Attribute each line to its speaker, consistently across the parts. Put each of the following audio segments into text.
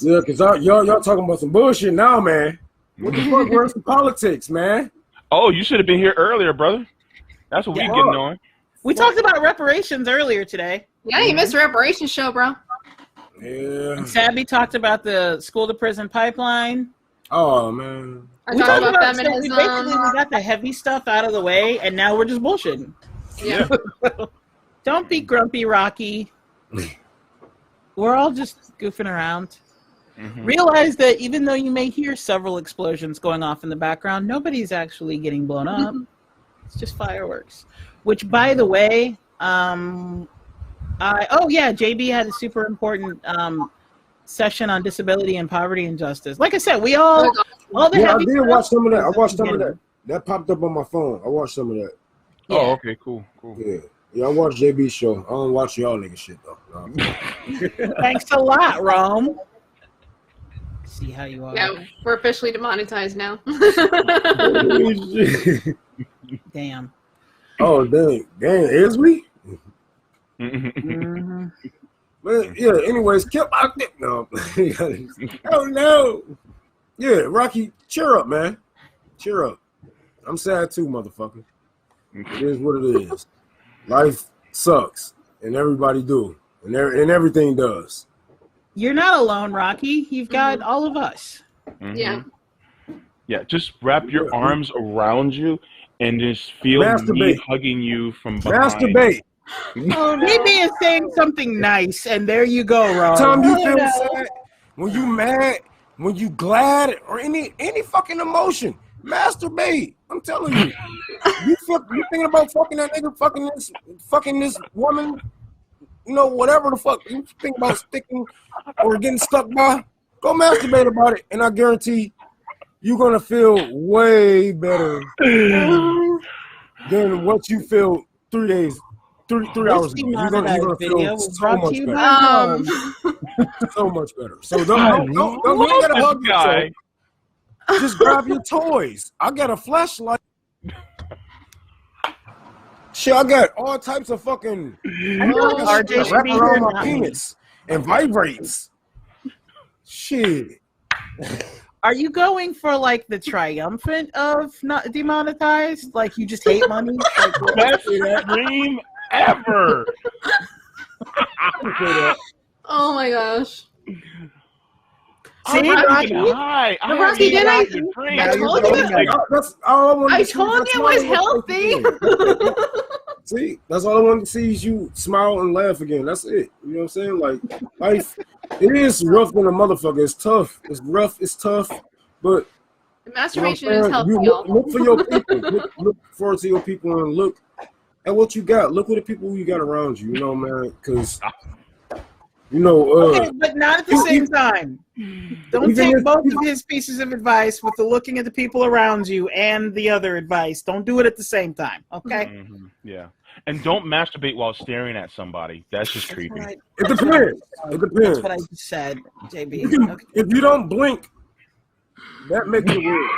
Speaker 1: Yeah, because y'all talking about some bullshit now, man. What the fuck? Where's the politics, man?
Speaker 2: Oh, you should have been here earlier, brother. That's what we getting on.
Speaker 3: We talked about reparations earlier today.
Speaker 4: Yeah, you missed the reparations show, bro.
Speaker 1: Yeah.
Speaker 3: And Sabby talked about the school to prison pipeline.
Speaker 1: Oh, man.
Speaker 4: I talked about feminism.
Speaker 3: So we got the heavy stuff out of the way, and now we're just bullshitting.
Speaker 4: Yeah.
Speaker 3: Don't be grumpy, Rocky. We're all just goofing around. Mm-hmm. Realize that even though you may hear several explosions going off in the background, nobody's actually getting blown up. It's just fireworks. Which, by the way, JB had a super important session on disability and poverty and justice. Like I said, we all the
Speaker 1: I did watch some of that. I watched some of that. That popped up on my phone. I watched some of that.
Speaker 3: Yeah.
Speaker 2: Oh, okay, cool.
Speaker 1: Yeah, I watched JB's show. I don't watch y'all nigga shit though. No.
Speaker 3: Thanks a lot, Rome. See how you are.
Speaker 4: Yeah, we're officially demonetized now.
Speaker 3: Damn.
Speaker 1: Oh, dang, is we?
Speaker 3: Mm-hmm.
Speaker 1: But yeah, anyways, no. Oh no. Yeah, Rocky, cheer up, man. Cheer up. I'm sad too, motherfucker. It is what it is. Life sucks, and everybody do, and everything does.
Speaker 3: You're not alone, Rocky. You've got all of us.
Speaker 2: Mm-hmm.
Speaker 4: Yeah.
Speaker 2: Yeah, just wrap your arms around you and just feel me hugging you from behind.
Speaker 1: Masturbate.
Speaker 3: Maybe it's saying something nice, and there you go, Ron.
Speaker 1: Tom, you feel sad when you mad, when you glad, or any fucking emotion. Masturbate. I'm telling you. You thinking about fucking that nigga, fucking this woman, you know, whatever the fuck you think about sticking or getting stuck by, go masturbate about it, and I guarantee you're gonna feel way better than what you feel 3 days. 3 hours ago. You're gonna feel so much better. So much better. So don't get a hug yourself. Just grab your toys. I got a flashlight. Shit, I got all types of fucking
Speaker 3: RJ
Speaker 1: wrap around my penis and vibrates. Shit.
Speaker 3: Are you going for like the triumphant of not demonetized? Like you just hate money?
Speaker 2: Best dream ever.
Speaker 4: Oh my gosh.
Speaker 3: See, Rocky,
Speaker 4: Rocky, did I told you it was healthy.
Speaker 1: See, that's all I want to see is you smile and laugh again. That's it. You know what I'm saying? Like, life, it is rough when a motherfucker. It's tough. It's rough. It's tough. But
Speaker 4: masturbation is healthy.
Speaker 1: Look for your people. Look forward to your people and look at what you got. Look at the people you got around you. You know, man, because. You know,
Speaker 3: okay, but not at the same time. Don't take both of his pieces of advice with the looking at the people around you and the other advice. Don't do it at the same time, okay?
Speaker 2: Mm-hmm. Yeah. And don't masturbate while staring at somebody. That's just creepy.
Speaker 1: It depends. It depends.
Speaker 3: That's what I just said, JB.
Speaker 1: Okay. If you don't blink, that makes it weird.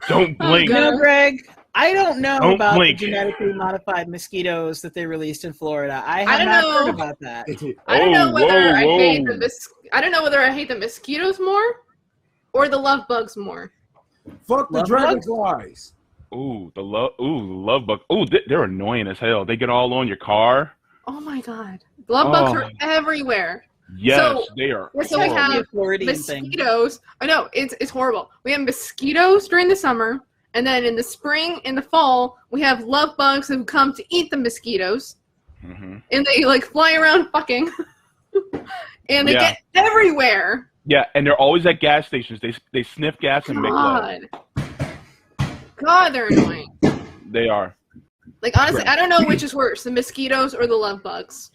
Speaker 2: Don't blink.
Speaker 3: You know, Greg, I don't know about the genetically modified mosquitoes that they released in Florida. I have not heard about that.
Speaker 4: I don't know whether I don't know whether I hate the mosquitoes more or the love bugs more.
Speaker 1: Fuck the dragonflies.
Speaker 2: Ooh, the love bug. Ooh, they're annoying as hell. They get all on your car.
Speaker 4: Oh my god, love bugs are everywhere.
Speaker 2: Yes, they are.
Speaker 4: So we have mosquitoes. I know it's horrible. We have mosquitoes during the summer. And then in the spring, in the fall, we have love bugs who come to eat the mosquitoes. Mm-hmm. And they like fly around fucking. And they get everywhere.
Speaker 2: Yeah, and they're always at gas stations. They sniff gas and make love.
Speaker 4: God, they're annoying.
Speaker 2: They are.
Speaker 4: Like, honestly, I don't know which is worse, the mosquitoes or the love bugs.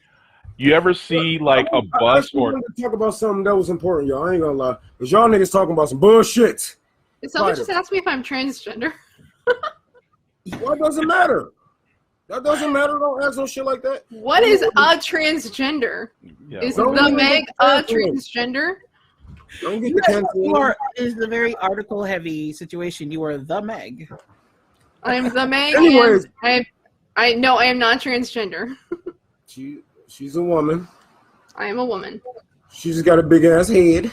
Speaker 2: You ever see like a bus or...
Speaker 1: I talk about something that was important, y'all. I ain't gonna lie. Because y'all niggas talking about some bullshit.
Speaker 4: Did someone just ask me if I'm transgender?
Speaker 1: Well, it doesn't matter. That doesn't matter. Don't ask no shit like that.
Speaker 4: What is a transgender? Yeah. Is the Meg a transgender?
Speaker 1: Don't get the
Speaker 3: is a very article-heavy situation. You are the Meg.
Speaker 4: I am the Meg. Anyways, I am not transgender.
Speaker 1: She's a woman.
Speaker 4: I am a woman.
Speaker 1: She just got a big ass head.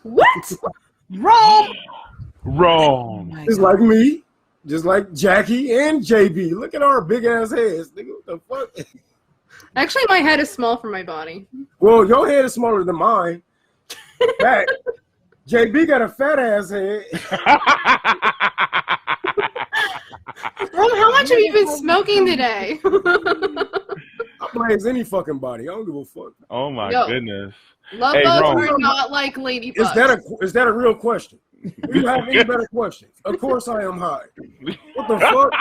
Speaker 4: What?
Speaker 3: Wrong.
Speaker 2: Wrong.
Speaker 1: Just like me. Just like Jackie and JB. Look at our big ass heads. Nigga, what the fuck?
Speaker 4: Actually, my head is small for my body.
Speaker 1: Well, your head is smaller than mine. That JB got a fat ass head.
Speaker 4: Ron, how much have you been smoking today?
Speaker 1: I blaze any fucking body. I don't give a fuck.
Speaker 2: Oh my goodness.
Speaker 4: Love bugs are not like ladybugs.
Speaker 1: Is that a real question? Do you have any better questions? Of course I am high. What the fuck?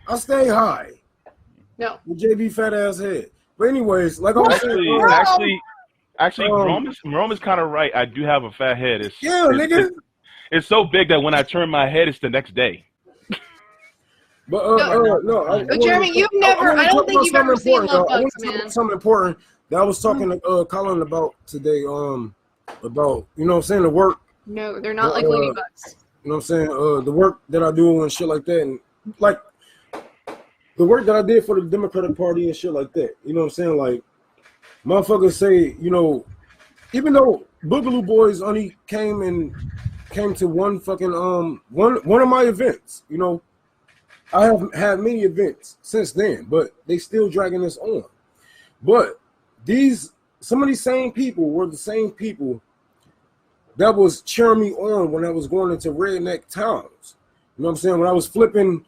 Speaker 1: I stay high.
Speaker 4: No.
Speaker 1: With JB fat ass head. But anyways, like I was
Speaker 2: saying, actually, Rome is kind of right. I do have a fat head.
Speaker 1: Nigga.
Speaker 2: It's so big that when I turn my head, it's the next day.
Speaker 1: But
Speaker 4: Jeremy, you've never. I don't think you've ever seen love bugs, man.
Speaker 1: Something important that I was talking to Colin about today. About what I'm saying, the work.
Speaker 4: No, they're not like ladybugs.
Speaker 1: You know what I'm saying? The work that I do and shit like that, and like the work that I did for the Democratic Party and shit like that. You know what I'm saying? Like motherfuckers say, even though Boogaloo Boys only came to one fucking one of my events. I have had many events since then, but they still dragging us on. But some of these same people were the same people that was cheering me on when I was going into redneck towns. You know what I'm saying? When I was flipping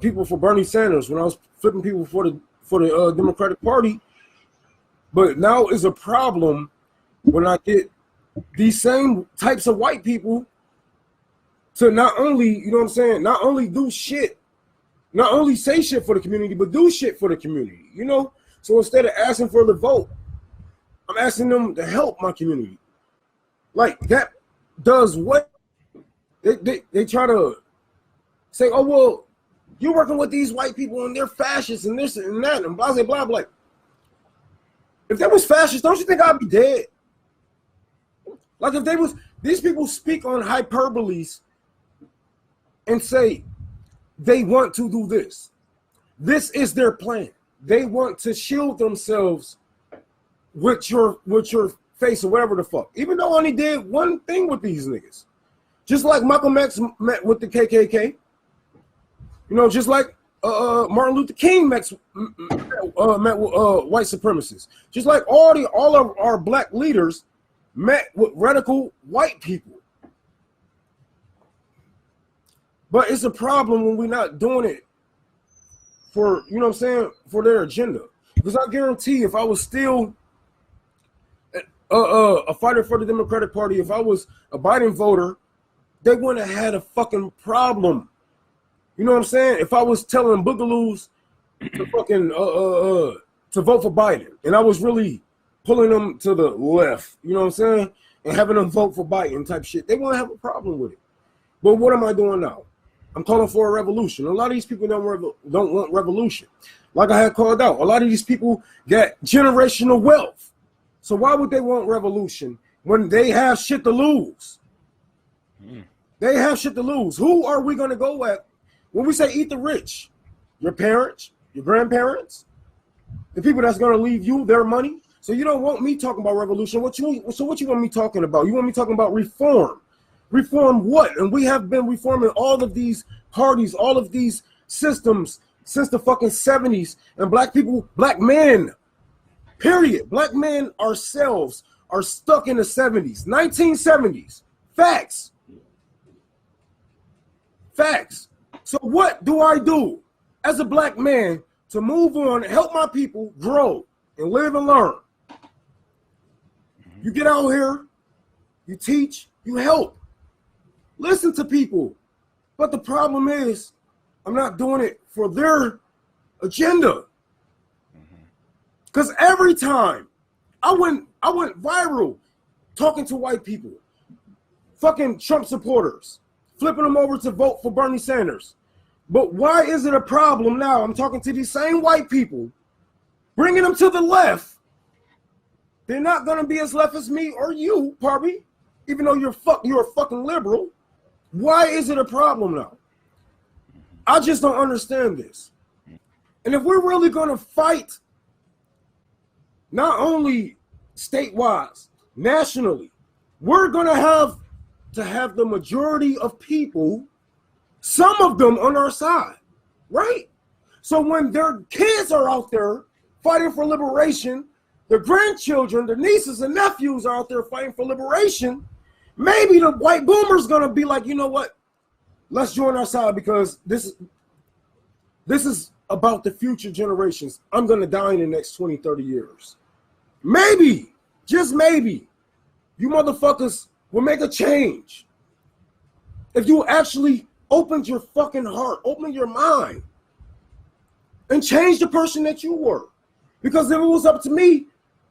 Speaker 1: people for Bernie Sanders, when I was flipping people for the Democratic Party. But now is a problem when I get these same types of white people to not only, not only do shit, not only say shit for the community, but do shit for the community, So instead of asking for the vote, I'm asking them to help my community. Like that does what? They try to say, oh, well, you're working with these white people and they're fascists and this and that and blah, blah, blah, blah. If that was fascist, don't you think I'd be dead? Like if these people speak on hyperboles and say they want to do this. This is their plan. They want to shield themselves with your face or whatever the fuck. Even though I only did one thing with these niggas. Just like Malcolm X met with the KKK. Just like Martin Luther King met with white supremacists. Just like all of our black leaders met with radical white people. But it's a problem when we're not doing it for, for their agenda. Because I guarantee if I was still a fighter for the Democratic Party, if I was a Biden voter, they wouldn't have had a fucking problem. You know what I'm saying? If I was telling boogaloos to fucking to vote for Biden, and I was really pulling them to the left, you know what I'm saying, and having them vote for Biden type shit, they wouldn't have a problem with it. But what am I doing now? I'm calling for a revolution. A lot of these people don't want revolution. Like I had called out, a lot of these people got generational wealth. So why would they want revolution when they have shit to lose? They have shit to lose. Who are we going to go at when we say eat the rich? Your parents, your grandparents, the people that's going to leave you their money. So you don't want me talking about revolution. What you want me talking about? You want me talking about reform? Reform what? And we have been reforming all of these parties, all of these systems since the fucking 70s. And black people, black men, period. Black men ourselves are stuck in the 70s, 1970s. Facts. Facts. So what do I do as a black man to move on, help my people grow and live and learn? You get out here, you teach, you help. Listen to people. But the problem is, I'm not doing it for their agenda. Because every time I went viral talking to white people, fucking Trump supporters, flipping them over to vote for Bernie Sanders. But why is it a problem now? I'm talking to these same white people, bringing them to the left. They're not going to be as left as me or you, Barbie, even though you're a fucking liberal. Why is it a problem now? I just don't understand this. And if we're really going to fight not only statewide, nationally, we're going to have the majority of people, some of them on our side, right? So when their kids are out there fighting for liberation, their grandchildren, their nieces and nephews are out there fighting for liberation, maybe the white boomer's going to be like, you know what? Let's join our side because this is about the future generations. I'm going to die in the next 20, 30 years. Maybe, just maybe, you motherfuckers will make a change. If you actually opened your fucking heart, open your mind, and change the person that you were. Because if it was up to me,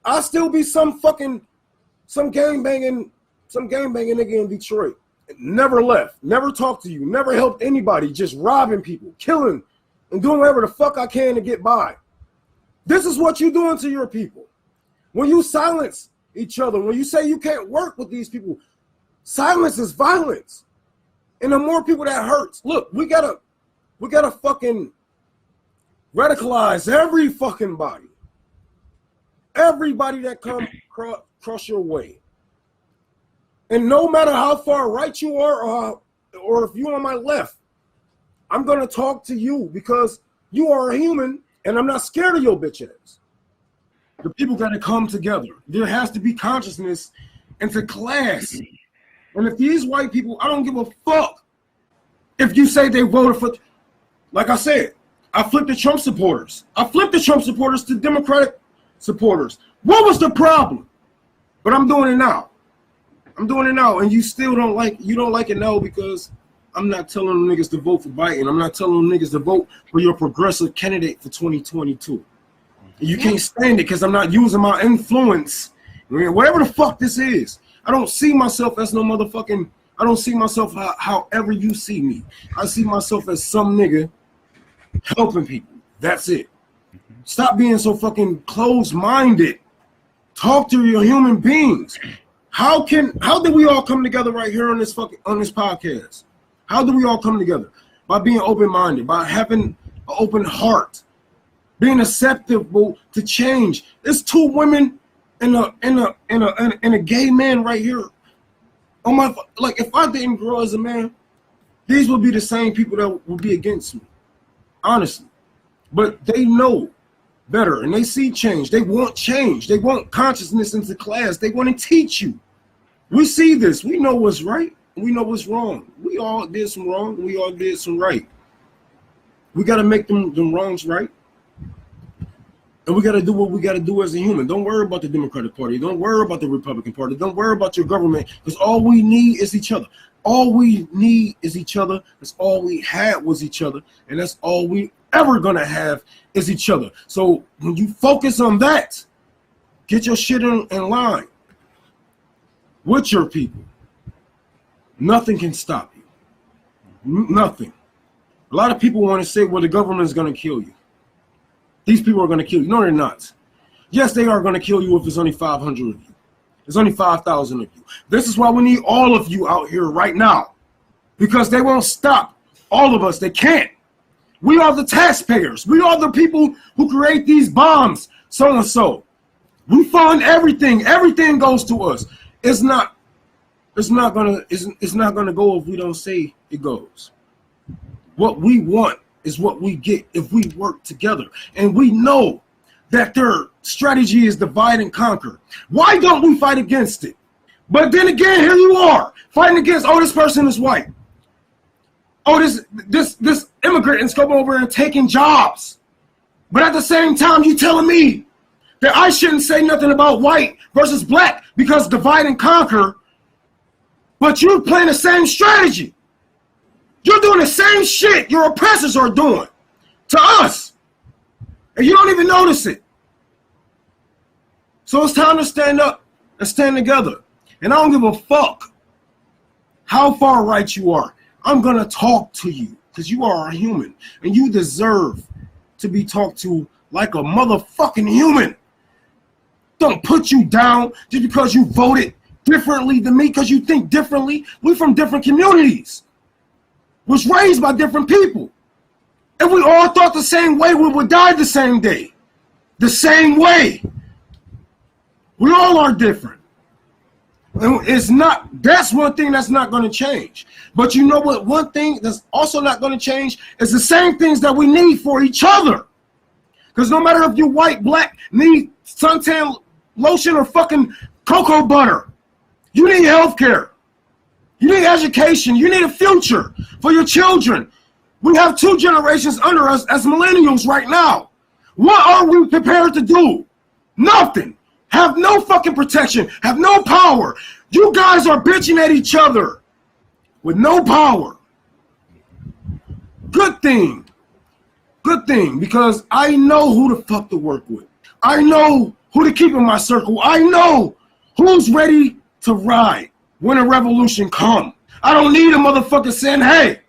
Speaker 1: I'd still be some gang banging nigga in Detroit. Never left, never talked to you, never helped anybody, just robbing people, killing, and doing whatever the fuck I can to get by. This is what you're doing to your people. When you silence each other, when you say you can't work with these people, silence is violence. And the more people that hurts, look, we gotta fucking radicalize every fucking body. Everybody that come cross your way. And no matter how far right you are or if you're on my left, I'm going to talk to you because you are a human and I'm not scared of your bitch ass. The people got to come together. There has to be consciousness into class. And if these white people, I don't give a fuck if you say they voted for, like I said, I flipped the Trump supporters. I flipped the Trump supporters to Democratic supporters. What was the problem? But I'm doing it now. I'm doing it now, and you still don't like it now because I'm not telling them niggas to vote for Biden. I'm not telling them niggas to vote for your progressive candidate for 2022. You can't stand it because I'm not using my influence. Whatever the fuck this is. I don't see myself as no motherfucking, I don't see myself however you see me. I see myself as some nigga helping people. That's it. Stop being so fucking closed-minded. Talk to your human beings. How did we all come together right here on this podcast? How do we all come together? By being open-minded, by having an open heart, being acceptable to change. There's two women and a gay man right here. On my, like, if I didn't grow as a man, these would be the same people that would be against me, honestly. But they know better and they see change. They want change. They want consciousness into class. They want to teach you. We see this. We know what's right. We know what's wrong. We all did some wrong. We all did some right. We got to make them wrongs right. And we got to do what we got to do as a human. Don't worry about the Democratic Party. Don't worry about the Republican Party. Don't worry about your government because all we need is each other. All we need is each other. That's all we had was each other. And that's all we ever going to have is each other. So when you focus on that, get your shit in line with your people. Nothing can stop you. Nothing. A lot of people want to say, well, the government is going to kill you. These people are going to kill you. No, they're not. Yes, they are going to kill you if it's only 500 of you. There's only 5,000 of you. This is why we need all of you out here right now. Because they won't stop all of us. They can't. We are the taxpayers. We are the people who create these bombs, so and so. We fund everything. Everything goes to us. It's not gonna go if we don't say it goes. What we want is what we get if we work together. And we know that their strategy is divide and conquer. Why don't we fight against it? But then again, here you are fighting against, oh, this person is white. Oh, this immigrant is coming over and taking jobs. But at the same time, you telling me that I shouldn't say nothing about white versus black because divide and conquer, but you're playing the same strategy. You're doing the same shit your oppressors are doing to us. And you don't even notice it. So it's time to stand up and stand together. And I don't give a fuck how far right you are. I'm going to talk to you because you are a human and you deserve to be talked to like a motherfucking human. Don't put you down just because you voted differently than me because you think differently. We're from different communities. Was raised by different people. And we all thought the same way we would die the same day. The same way. We all are different. And that's one thing that's not going to change. But you know what? One thing that's also not going to change is the same things that we need for each other. Because no matter if you're white, black, need suntan lotion or fucking cocoa butter, you need health care. You need education. You need a future for your children. We have 2 generations under us as millennials right now. What are we prepared to do? Nothing. Have no fucking protection. Have no power. You guys are bitching at each other with no power. Good thing. Good thing, because I know who the fuck to work with. I know who to keep in my circle. I know who's ready to ride when a revolution comes. I don't need a motherfucker saying, hey,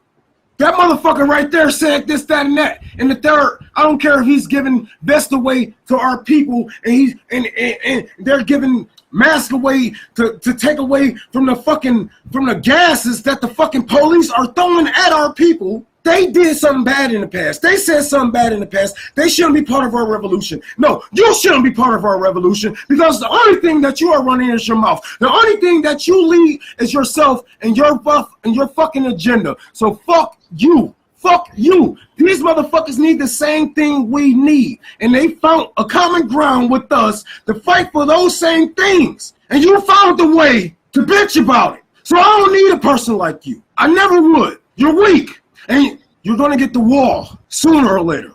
Speaker 1: that motherfucker right there said this, that, and that. And the third, I don't care if he's giving vest away to our people and they're giving masks away to take away from the gases that the fucking police are throwing at our people. They did something bad in the past. They said something bad in the past. They shouldn't be part of our revolution. No, you shouldn't be part of our revolution, because the only thing that you are running is your mouth. The only thing that you lead is yourself and your fucking agenda. So fuck you. Fuck you. These motherfuckers need the same thing we need. And they found a common ground with us to fight for those same things. And you found a way to bitch about it. So I don't need a person like you. I never would. You're weak. And you're going to get the wall sooner or later.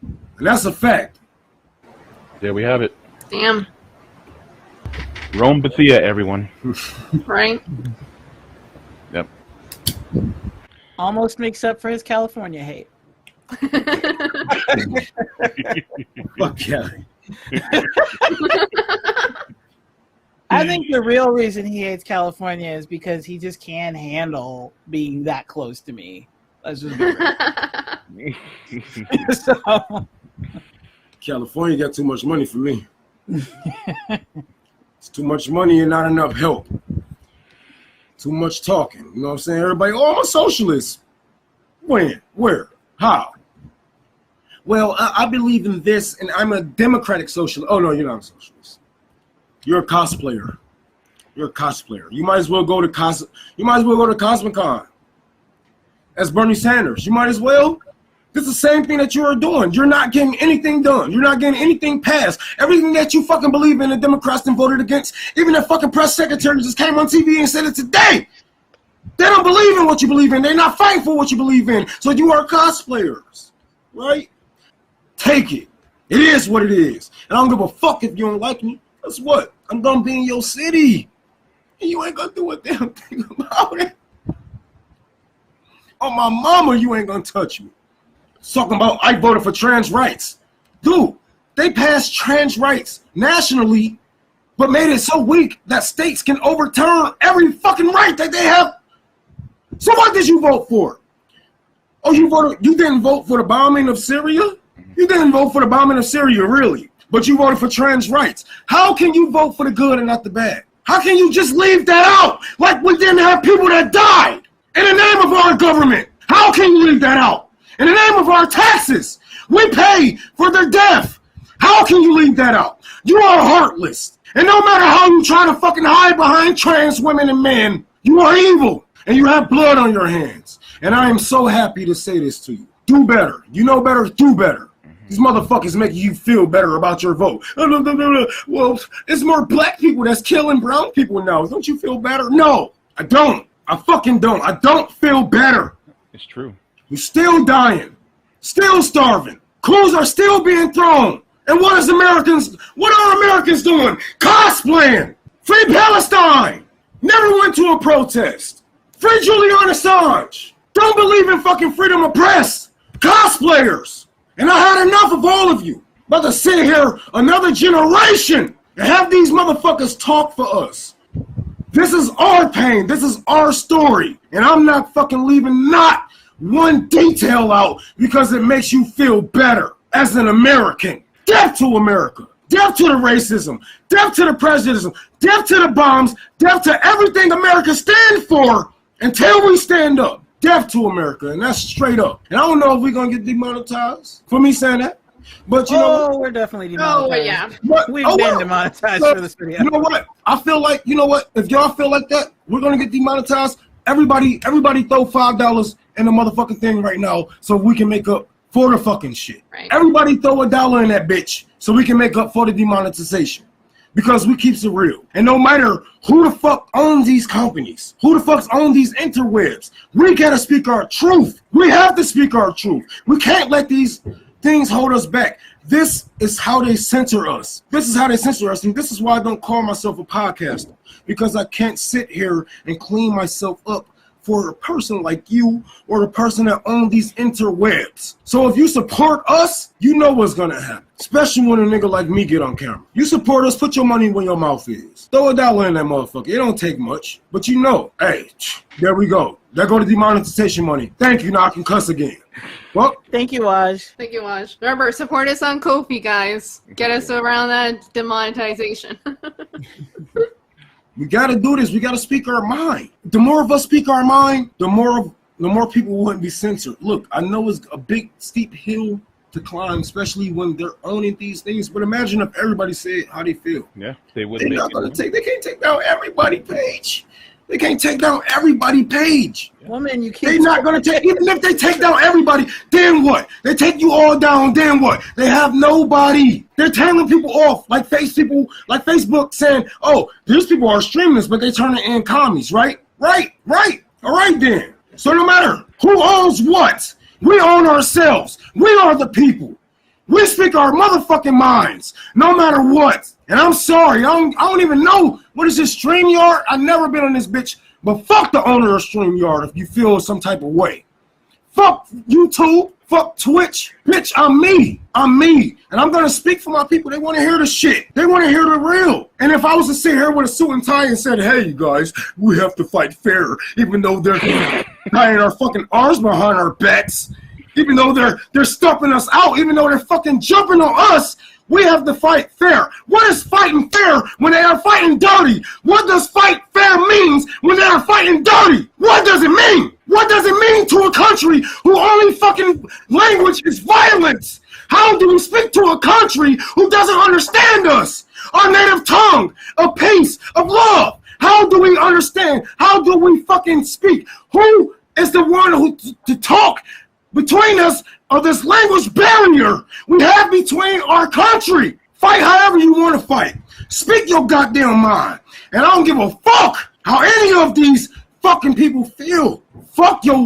Speaker 1: And that's a fact.
Speaker 2: There we have it.
Speaker 4: Damn.
Speaker 2: Rome Bethia, everyone.
Speaker 4: Right?
Speaker 2: Yep.
Speaker 3: Almost makes up for his California hate.
Speaker 1: Fuck yeah.
Speaker 3: I think the real reason he hates California is because he just can't handle being that close to me. Let's just be real. So,
Speaker 1: California got too much money for me. It's too much money and not enough help. Too much talking. You know what I'm saying? Everybody, oh, I'm a socialist. When? Where? How? Well, I believe in this, and I'm a democratic socialist. Oh, no, you're not a socialist. You're a cosplayer. You're a cosplayer. You might as well go to Cosmic-Con. As Bernie Sanders. You might as well. This is the same thing that you are doing. You're not getting anything done. You're not getting anything passed. Everything that you fucking believe in, the Democrats then voted against. Even the fucking press secretary just came on TV and said it today. They don't believe in what you believe in. They're not fighting for what you believe in. So you are cosplayers, right? Take it. It is what it is. And I don't give a fuck if you don't like me. Guess what? I'm gonna be in your city. And you ain't gonna do a damn thing about it. On my mama, you ain't gonna touch me. Talking about I voted for trans rights. Dude, they passed trans rights nationally, but made it so weak that states can overturn every fucking right that they have. So what did you vote for? Oh, you didn't vote for the bombing of Syria? You didn't vote for the bombing of Syria, really. But you voted for trans rights. How can you vote for the good and not the bad? How can you just leave that out? Like we didn't have people that died in the name of our government. How can you leave that out? In the name of our taxes, we pay for their death. How can you leave that out? You are heartless. And no matter how you try to fucking hide behind trans women and men, you are evil. And you have blood on your hands. And I am so happy to say this to you. Do better. You know better, do better. These motherfuckers making you feel better about your vote. Well, it's more black people that's killing brown people now. Don't you feel better? No, I don't. I fucking don't. I don't feel better.
Speaker 2: It's true.
Speaker 1: We're still dying, still starving. Crews are still being thrown. And what are Americans doing? Cosplaying. Free Palestine. Never went to a protest. Free Julian Assange. Don't believe in fucking freedom of press. Cosplayers. And I had enough of all of you. About to sit here another generation and have these motherfuckers talk for us. This is our pain. This is our story. And I'm not fucking leaving not one detail out because it makes you feel better as an American. Death to America. Death to the racism. Death to the prejudice. Death to the bombs. Death to everything America stands for until we stand up. Death to America. And that's straight up. And I don't know if we're going to get demonetized for me saying that. But you know
Speaker 3: we're definitely demonetized.
Speaker 4: Oh, yeah.
Speaker 3: We've been demonetized for this video.
Speaker 1: You know what? I feel like, you know what? If y'all feel like that, we're going to get demonetized. Everybody throw $5 in the motherfucking thing right now so we can make up for the fucking shit.
Speaker 4: Right.
Speaker 1: Everybody throw $1 in that bitch so we can make up for the demonetization. Because we keeps it real. And no matter who the fuck owns these companies, who the fuck's own these interwebs, we gotta speak our truth. We have to speak our truth. We can't let these things hold us back. This is how they censor us. This is how they censor us. And this is why I don't call myself a podcaster. Because I can't sit here and clean myself up for a person like you or the person that owns these interwebs. So if you support us, you know what's gonna happen. Especially when a nigga like me get on camera. You support us, put your money where your mouth is. Throw $1 in that motherfucker. It don't take much. But you know, hey, there we go. There go the demonetization money. Thank you, now I can cuss again. Well,
Speaker 3: thank you, Waj.
Speaker 4: Thank you, Waj. Remember, support us on Ko-fi, guys. Get us around that demonetization.
Speaker 1: we gotta do this. We gotta speak our mind. The more of us speak our mind, the more people wouldn't be censored. Look, I know it's a big steep hill to climb, especially when they're owning these things. But imagine if everybody said how they feel.
Speaker 2: Yeah, they wouldn't.
Speaker 1: They can't take down everybody page. They can't take down everybody page.
Speaker 3: Woman, you can't.
Speaker 1: They're not gonna take. Even if they take down everybody, then what? They take you all down, then what? They have nobody. They're telling people off, like Facebook saying, "Oh, these people are streaming this, but they turn it in commies." Right. All right then. So no matter who owns what, we own ourselves. We are the people. We speak our motherfucking minds, no matter what. And I'm sorry, I don't even know what is this StreamYard. I've never been on this bitch, but fuck the owner of StreamYard if you feel some type of way. Fuck YouTube, fuck Twitch. Bitch, I'm me. And I'm gonna speak for my people. They wanna hear the shit. They wanna hear the real. And if I was to sit here with a suit and tie and said, hey, you guys, we have to fight fair, even though they're tying our fucking arms behind our backs, even though they're stuffing us out, even though they're fucking jumping on us, we have to fight fair. What is fighting fair when they are fighting dirty? What does fight fair means when they are fighting dirty? What does it mean? What does it mean to a country who only fucking language is violence? How do we speak to a country who doesn't understand us? Our native tongue, of peace, of love. How do we understand? How do we fucking speak? Who is the one who to talk between us of this language barrier we have between our country? Fight however you want to fight. Speak your goddamn mind. And I don't give a fuck how any of these fucking people feel. Fuck your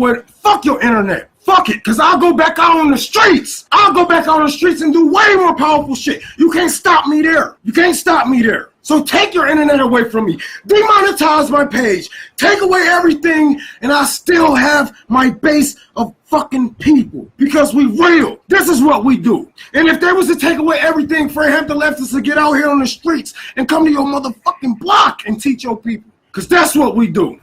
Speaker 1: internet. Fuck it, because I'll go back out on the streets. I'll go back out on the streets and do way more powerful shit. You can't stop me there. You can't stop me there. So take your internet away from me. Demonetize my page. Take away everything, and I still have my base of fucking people. Because we real. This is what we do. And if they was to take away everything for Hampton Leftists to get out here on the streets and come to your motherfucking block and teach your people. Because that's what we do.